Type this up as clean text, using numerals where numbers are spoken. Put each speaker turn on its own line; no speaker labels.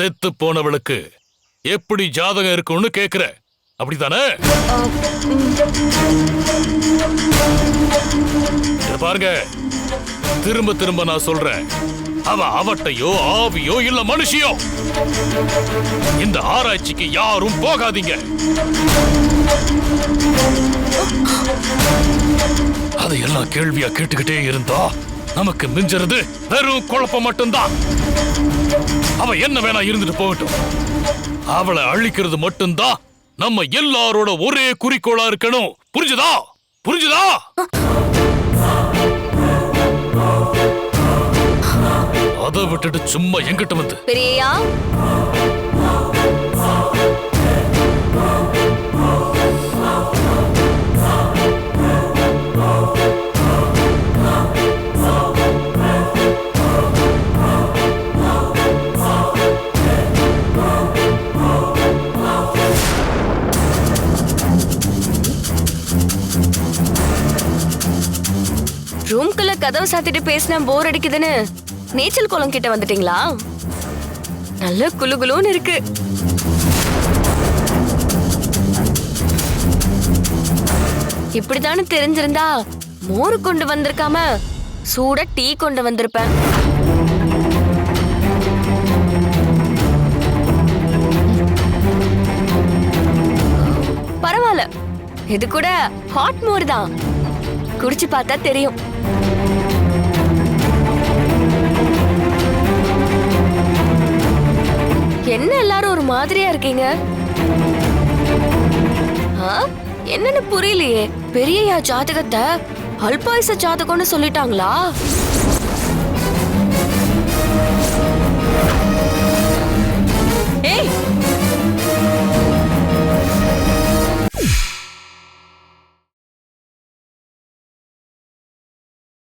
செத்து போனவளுக்கு எப்படி ஜாதகம் இருக்கும்னு கேக்குற, அப்படித்தானே? பாருங்க, திரும்ப திரும்ப நான் சொல்றேன், அவ அவட்டையோ ஆவியோ இல்ல மனுஷியோ. இந்த ஆராய்ச்சிக்கு யாரும் போகாதீங்க. அதையெல்லாம் கேள்வியா கேட்டுக்கிட்டே இருந்தா நமக்கு மிஞ்சறது வெறும் குழப்பம் மட்டும்தான். அவ என்ன வேணா இருந்துட்டு போகட்டும், அவளை அழிக்கிறது மட்டும்தான் நம்ம எல்லாரோட ஒரே குறிக்கோளா இருக்கணும். புரிஞ்சுதா? புரிஞ்சுதா? அதை விட்டுட்டு சும்மா எங்கிட்ட வந்து
பெரியா, ரூம்குள்ள கதவு சாத்திட்டு பேசினா போர் அடிக்குதுன்னு நீச்சல் குளம் கிட்ட வந்துட்டீங்களா? நல்ல குளுகுளுன்னு இருக்கு. இப்படித்தானே தெரிஞ்சிருந்தா மோரு கொண்டு வந்திருக்காம சூட டீ கொண்டு வந்திருப்பேன். பரவாயில்ல, இது கூட ஹாட் மோர் தான். குடிச்சு பார்த்தா தெரியும். என்ன எல்லாரும் ஒரு மாதிரியா இருக்கீங்க? என்னன்னு புரியலையே. பெரியயா ஜாதகத்தை அல்பாயுச ஜாதகம்னு சொல்லிட்டாங்களா?